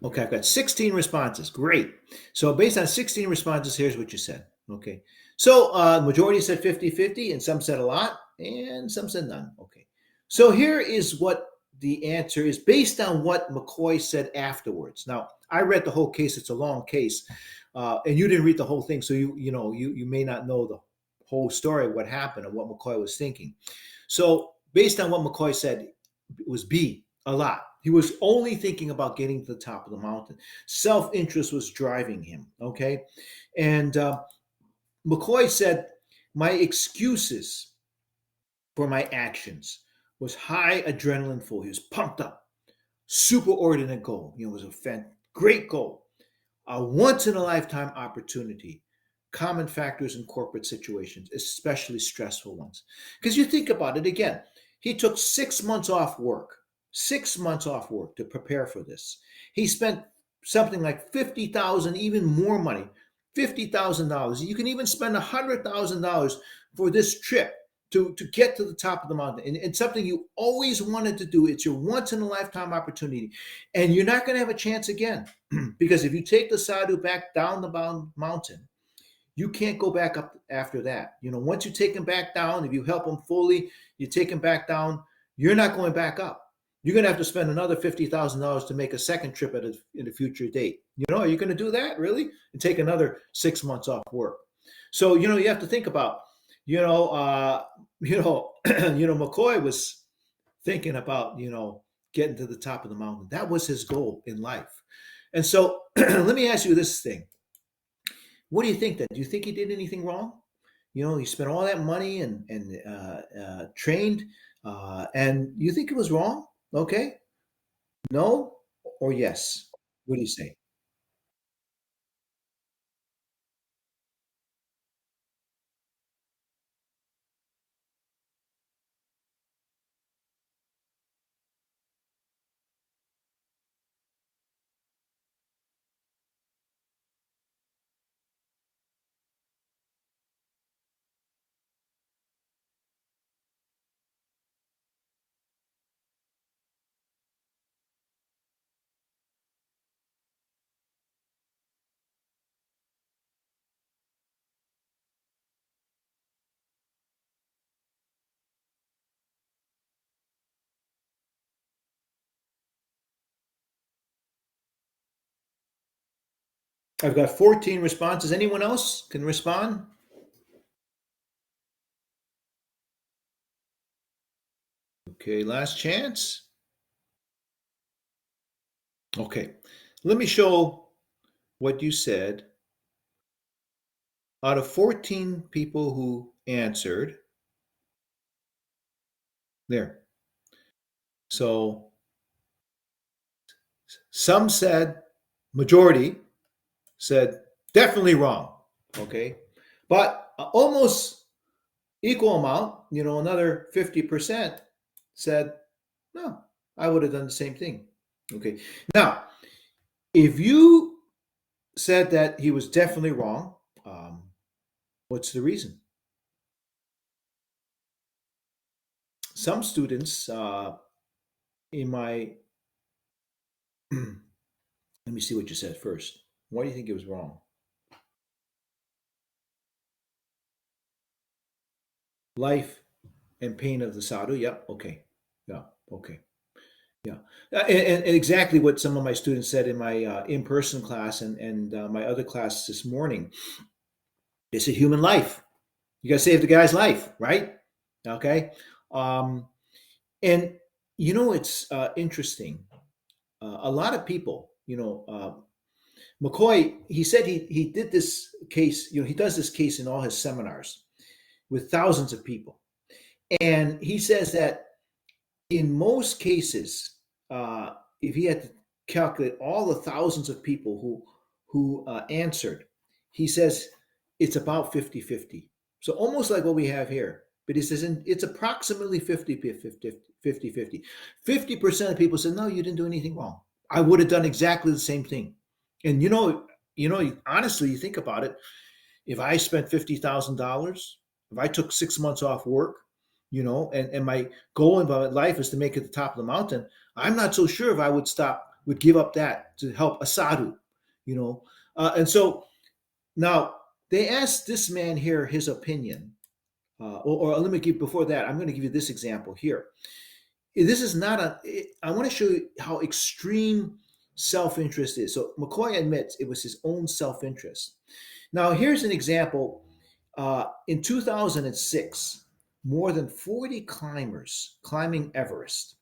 okay, I've got 16 responses. Great. So based on 16 responses, here's what you said. Okay. So majority said 50-50, and some said a lot, and some said none. Okay. So here is what the answer is based on what McCoy said afterwards. Now, I read the whole case. It's a long case. And you didn't read the whole thing. So you may not know the whole story, what happened and what McCoy was thinking. So based on what McCoy said, it was B, a lot. He was only thinking about getting to the top of the mountain. Self-interest was driving him, okay? And McCoy said, my excuses for my actions was high adrenaline full. He was pumped up. Superordinate goal. It was a great goal. A once-in-a-lifetime opportunity. Common factors in corporate situations, especially stressful ones. Because you think about it again, he took 6 months off work, 6 months off work to prepare for this. He spent something like 50,000, even more money, $50,000. You can even spend $100,000 for this trip to get to the top of the mountain. And it's something you always wanted to do. It's your once in a lifetime opportunity. And you're not going to have a chance again. Because if you take the Sadhu back down the mountain, you can't go back up after that. Once you take him back down, if you help him fully, you take him back down, you're not going back up. You're going to have to spend another $50,000 to make a second trip in a future date. Are you going to do that really? And take another 6 months off work. So, you have to think about, McCoy was thinking about, getting to the top of the mountain. That was his goal in life. And so let me ask you this thing. What do you think then? Do you think he did anything wrong? He spent all that money and trained, and you think it was wrong? Okay. No or yes? What do you say? I've got 14 responses. Anyone else can respond? Okay, last chance. Okay, let me show what you said. Out of 14 people who answered, there. So some said, majority said, definitely wrong. Okay, but almost equal amount, another 50% said, no, I would have done the same thing. Okay. Now, if you said that he was definitely wrong, what's the reason? Some students in my, let me see what you said first. Why do you think it was wrong? Life and pain of the sadhu. Yep. Okay. Yeah. Okay. Yeah, and exactly what some of my students said in my in-person class and my other class this morning. They said human life. You got to save the guy's life, right? Okay, um, and it's interesting. A lot of people, McCoy. He said he did this case. He does this case in all his seminars with thousands of people, and he says that in most cases, if he had to calculate all the thousands of people who answered, he says it's about 50-50. So almost like what we have here. But he says it's approximately 50-50. 50% of people said, no, you didn't do anything wrong. I would have done exactly the same thing. And honestly, you think about it. If I spent $50,000, if I took 6 months off work, and my goal in my life is to make it to the top of the mountain, I'm not so sure if I would give up that to help a sadhu, you know. And so now they asked this man here his opinion. Or let me give before that, I'm going to give you this example here. This is not I want to show you how extreme self-interest is. So McCoy admits it was his own self-interest. Now, here's an example. In 2006, more than 40 climbers climbing Everest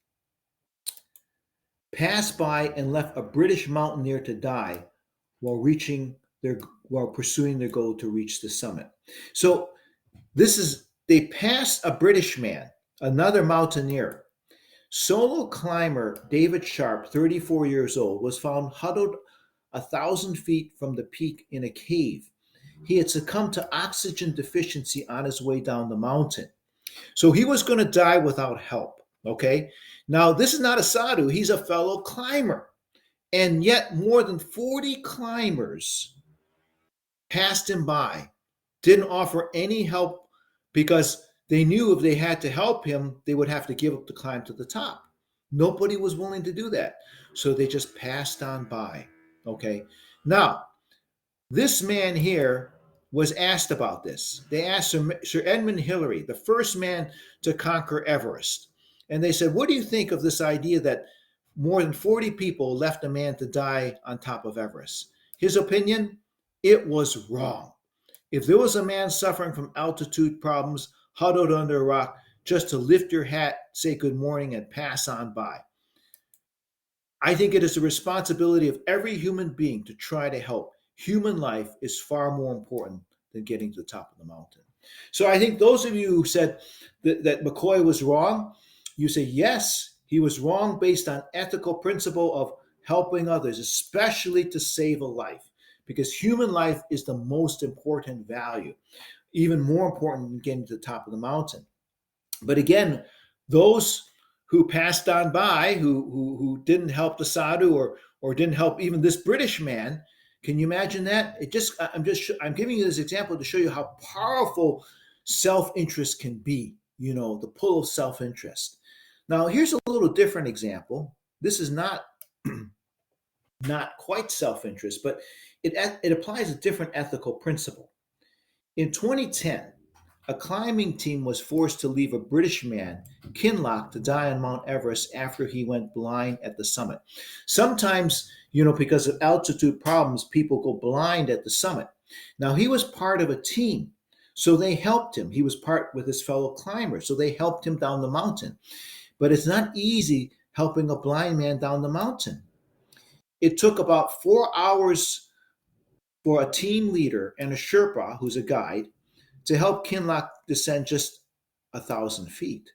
passed by and left a British mountaineer to die while while pursuing their goal to reach the summit. So they passed a British man, another mountaineer. Solo climber David Sharp, 34 years old, was found huddled 1,000 feet from the peak in a cave. He had succumbed to oxygen deficiency on his way down the mountain. So he was going to die without help. Okay. Now, this is not a sadhu, he's a fellow climber. And yet, more than 40 climbers passed him by, didn't offer any help because they knew if they had to help him, they would have to give up the climb to the top. Nobody was willing to do that. So they just passed on by. Okay. Now, this man here was asked about this. They asked Sir Edmund Hillary, the first man to conquer Everest. And they said, what do you think of this idea that more than 40 people left a man to die on top of Everest? His opinion, it was wrong. If there was a man suffering from altitude problems, huddled under a rock, just to lift your hat, say good morning, and pass on by. I think it is the responsibility of every human being to try to help. Human life is far more important than getting to the top of the mountain. So I think those of you who said that McCoy was wrong, you say, yes, he was wrong based on ethical principle of helping others, especially to save a life, because human life is the most important value, even more important than getting to the top of the mountain. But again, those who passed on by, who didn't help the sadhu or didn't help even this British man, can you imagine that? I'm giving you this example to show you how powerful self-interest can be, the pull of self-interest. Now, here's a little different example. This is not quite self-interest, but it applies a different ethical principle. In 2010, a climbing team was forced to leave a British man, Kinloch, to die on Mount Everest after he went blind at the summit. Sometimes, because of altitude problems, people go blind at the summit. Now, he was part of a team, so they helped him. He was part with his fellow climbers, so they helped him down the mountain. But it's not easy helping a blind man down the mountain. It took about 4 hours for a team leader and a Sherpa, who's a guide, to help Kinloch descend just 1,000 feet.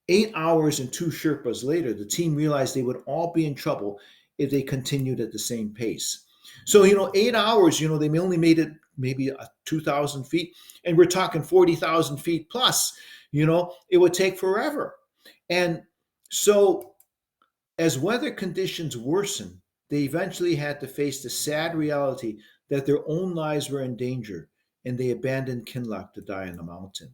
8 hours and 2 Sherpas later, the team realized they would all be in trouble if they continued at the same pace. So, 8 hours, they only made it maybe 2,000 feet, and we're talking 40,000 feet plus, it would take forever. And so as weather conditions worsened, they eventually had to face the sad reality that their own lives were in danger, and they abandoned Kinloch to die on the mountain.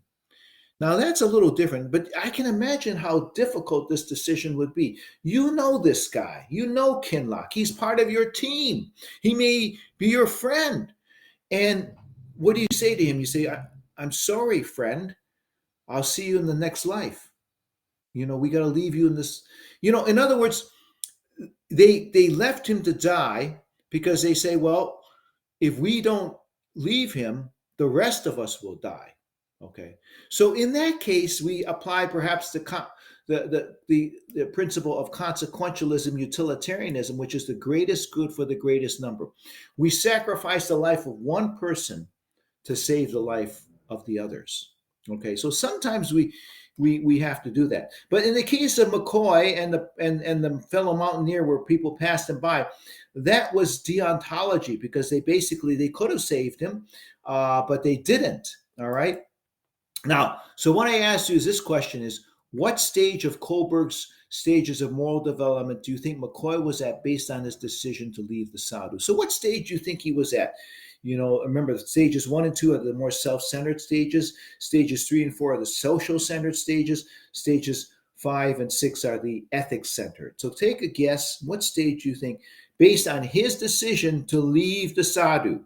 Now, that's a little different, but I can imagine how difficult this decision would be. You know this guy. You know Kinloch. He's part of your team. He may be your friend. And what do you say to him? You say, I'm sorry, friend. I'll see you in the next life. We got to leave you in this. In other words, they left him to die because they say, well, if we don't leave him, the rest of us will die. Okay. So in that case, we apply perhaps the principle of consequentialism, utilitarianism, which is the greatest good for the greatest number. We sacrifice the life of one person to save the life of the others. Okay. So sometimes we have to do that. But in the case of McCoy and the fellow mountaineer where people passed him by, that was deontology, because they could have saved him, but they didn't. All right. Now, so what I asked you is this question is, what stage of Kohlberg's stages of moral development do you think McCoy was at based on his decision to leave the Sadhu? So, what stage do you think he was at? Remember, stages 1 and 2 are the more self-centered stages. Stages 3 and 4 are the social-centered stages. Stages 5 and 6 are the ethics-centered. So, take a guess. What stage do you think, based on his decision to leave the Sadhu?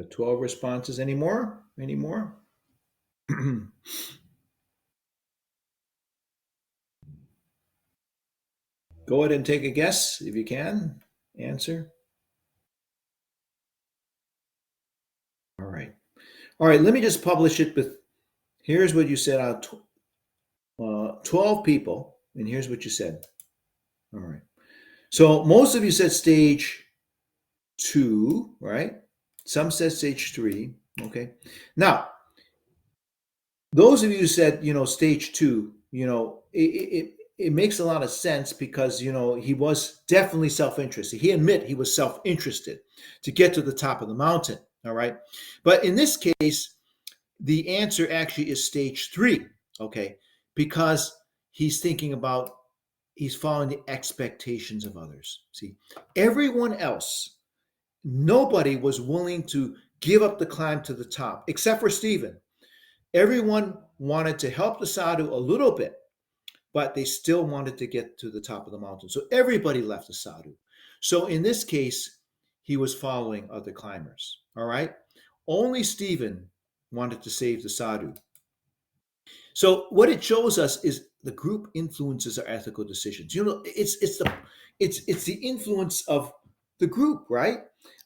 12 responses. Any more? Any more? Go ahead and take a guess if you can. Answer. All right. All right. Let me just publish it with. Here's what you said out 12 people, and here's what you said. All right. So most of you said stage 2, right? Some said stage 3. Okay. Now, those of you who said, stage 2, it makes a lot of sense because, he was definitely self-interested. He admitted he was self-interested to get to the top of the mountain. All right. But in this case, the answer actually is stage 3. Okay. Because he's following the expectations of others. See, everyone else, nobody was willing to give up the climb to the top, except for Stephen. Everyone wanted to help the Sadhu a little bit, but they still wanted to get to the top of the mountain. So everybody left the Sadhu. So in this case, he was following other climbers. All right. Only Stephen wanted to save the Sadhu. So what it shows us is the group influences our ethical decisions. It's the influence of the group, right?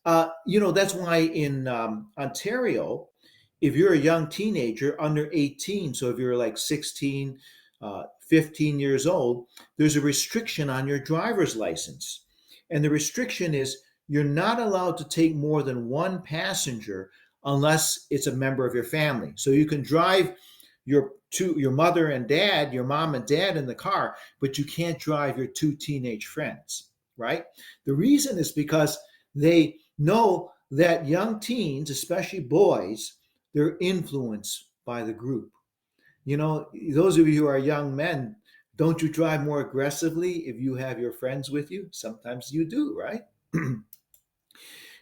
That's why in Ontario, if you're a young teenager under 18, so if you're like 16, 15 years old, there's a restriction on your driver's license. And the restriction is you're not allowed to take more than one passenger unless it's a member of your family. So you can drive your mother and dad, your mom and dad in the car, but you can't drive your 2 teenage friends, right? The reason is because they know that young teens, especially boys, they're influenced by the group. Those of you who are young men, don't you drive more aggressively if you have your friends with you? Sometimes you do, right?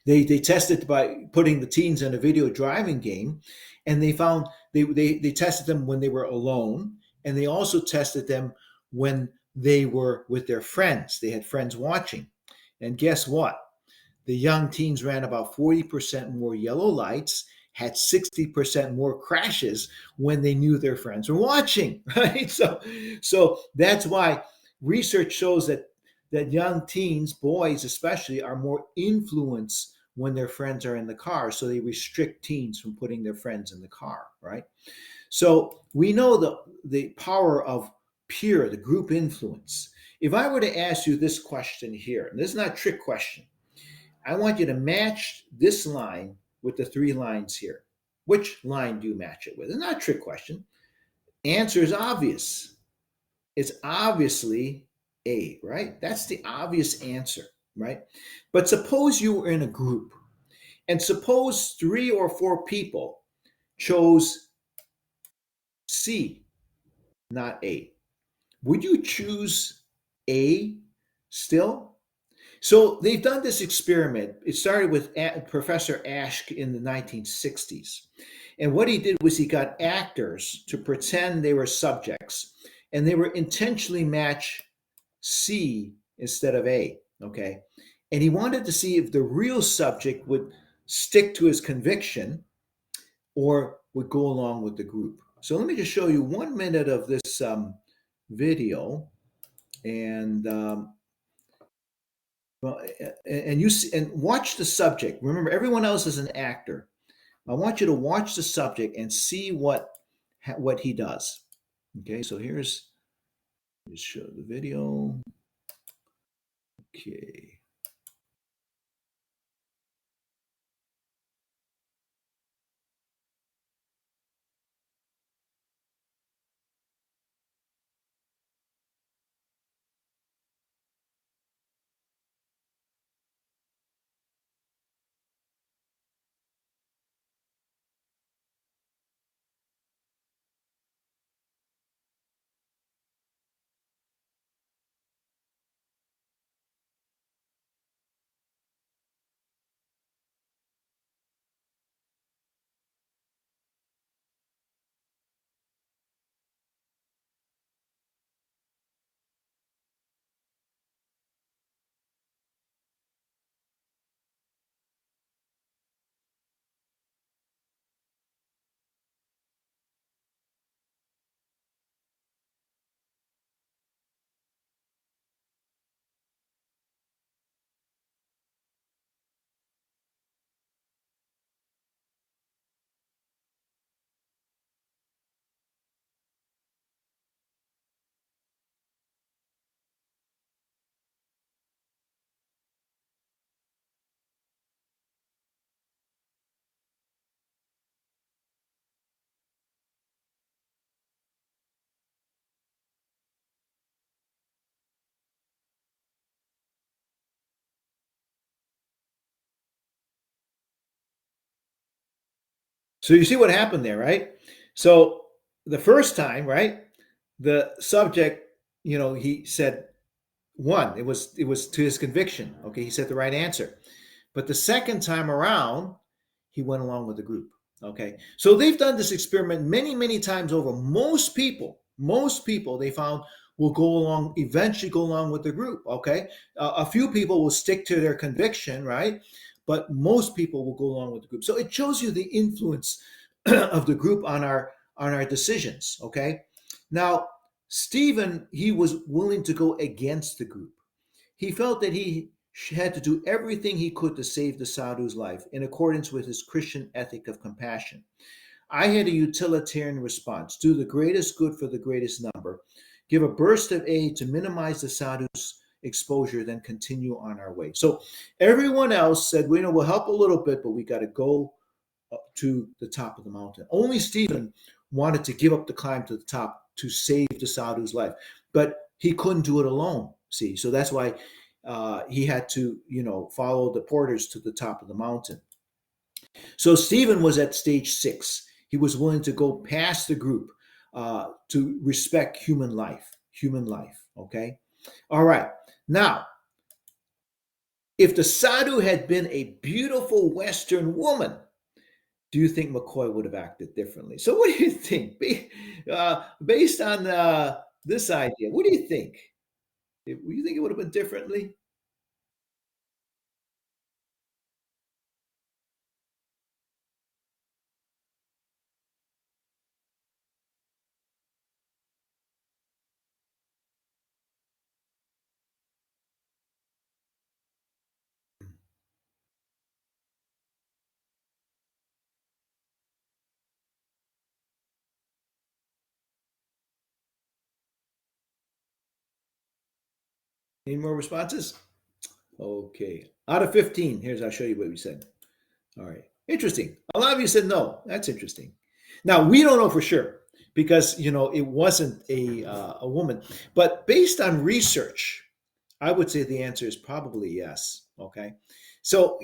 They tested by putting the teens in a video driving game, and they found they tested them when they were alone, and they also tested them when they were with their friends. They had friends watching. And guess what? The young teens ran about 40% more yellow lights, had 60% more crashes when they knew their friends were watching, right? So that's why research shows that young teens, boys especially, are more influenced when their friends are in the car. So they restrict teens from putting their friends in the car, right? So we know the power of peer, the group influence. If I were to ask you this question here, and this is not a trick question, I want you to match this line with the 3 lines here. Which line do you match it with? It's not a trick question. Answer is obvious. It's obviously A, right? That's the obvious answer, right? But suppose you were in a group, and suppose 3 or 4 people chose C, not A. Would you choose A still? So they've done this experiment. It started with Professor Ash in the 1960s. And what he did was he got actors to pretend they were subjects, and they were intentionally match C instead of A, okay? And he wanted to see if the real subject would stick to his conviction or would go along with the group. So let me just show you 1 minute of this video. And well, and you see, and watch the subject. Remember, everyone else is an actor. I want you to watch the subject and see what he does. Okay, so here's just show the video. Okay. So you see what happened there, right? So the first time, right, the subject, he said one. It was to his conviction. Okay, he said the right answer. But the second time around, he went along with the group. Okay, so they've done this experiment many, many times over. Most people, they found will eventually go along with the group. Okay, a few people will stick to their conviction, right? But most people will go along with the group. So it shows you the influence of the group on our decisions. Okay, now Stephen, he was willing to go against the group. He felt that he had to do everything he could to save the sadhu's life in accordance with his Christian ethic of compassion. I had a utilitarian response: do the greatest good for the greatest number, give a burst of aid to minimize the sadhu's exposure, then continue on our way. So everyone else said, well, we'll help a little bit, but we got to go up to the top of the mountain. Only Stephen wanted to give up the climb to the top to save the sadhu's life, but he couldn't do it alone. See, so that's why he had to, follow the porters to the top of the mountain. So Stephen was at stage 6. He was willing to go past the group to respect human life. Human life. Okay. All right. Now, if the sadhu had been a beautiful Western woman, do you think McCoy would have acted differently? So, what do you think? Based on this idea, what do you think? Do you think it would have been differently? Any more responses? Okay. Out of 15, I'll show you what we said. All right. Interesting. A lot of you said no. That's interesting. Now, we don't know for sure because, it wasn't a woman. But based on research, I would say the answer is probably yes. Okay. So,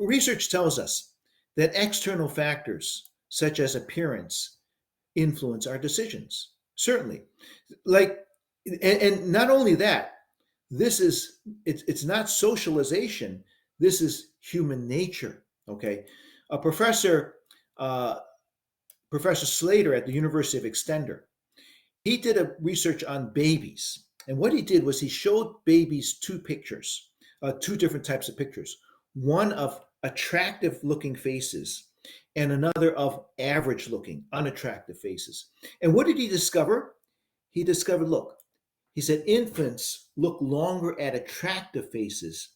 research tells us that external factors such as appearance influence our decisions. Certainly. Like, and not only that, it's not socialization. This is human nature. Okay, a uh, Professor Slater at the University of Exeter, he did a research on babies, and what he did was he showed babies two different types of pictures, one of attractive looking faces and another of average looking unattractive faces. And what did he discover? He discovered, look, He said infants look longer at attractive faces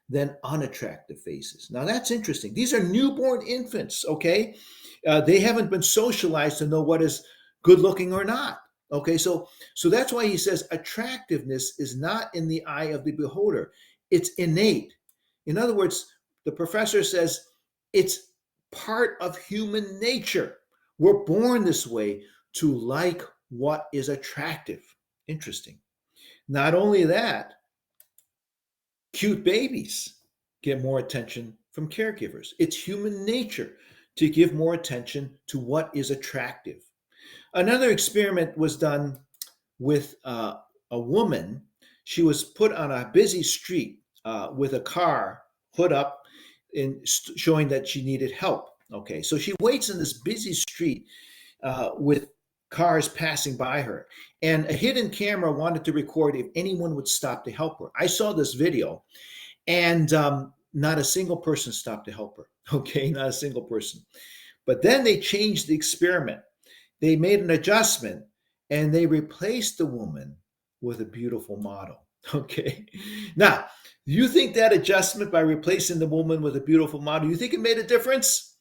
than unattractive faces. Now that's interesting. These are newborn infants, okay? They haven't been socialized to know what is good looking or not. Okay, so that's why he says attractiveness is not in the eye of the beholder. It's innate. In other words, the professor says it's part of human nature. We're born this way to like what is attractive. Interesting. Not only that, cute babies get more attention from caregivers. It's human nature to give more attention to what is attractive. Another experiment was done with a woman. She was put on a busy street with a car hood up and showing that she needed help. Okay, so she waits in this busy street with cars passing by her. And a hidden camera wanted to record if anyone would stop to help her. I saw this video, and not a single person stopped to help her. Okay, not a single person. But then they changed the experiment. They made an adjustment and they replaced the woman with a beautiful model. Okay. Now, you think that adjustment by replacing the woman with a beautiful model, you think it made a difference?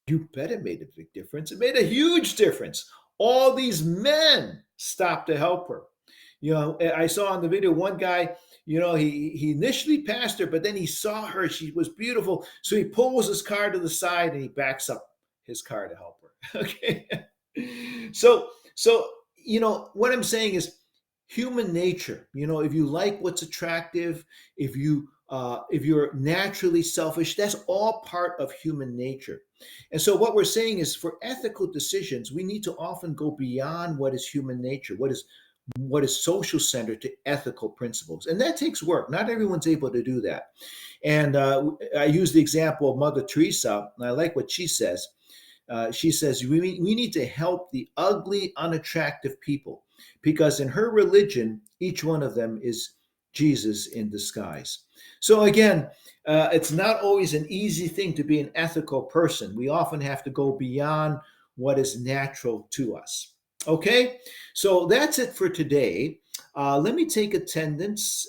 You bet it made a big difference. It made a huge difference. All these men stopped to help her. I saw on the video one guy, he initially passed her, but then he saw her. She was beautiful. So he pulls his car to the side and he backs up his car to help her. Okay. So what I'm saying is human nature. If you like what's attractive, if you're naturally selfish, that's all part of human nature. And so what we're saying is for ethical decisions, we need to often go beyond what is human nature, what is social centered, to ethical principles. And that takes work. Not everyone's able to do that. And I use the example of Mother Teresa, and I like what she says. She says, we need to help the ugly, unattractive people, because in her religion, each one of them is Jesus in disguise. So again, it's not always an easy thing to be an ethical person. We often have to go beyond what is natural to us. Okay, so that's it for today. Let me take attendance.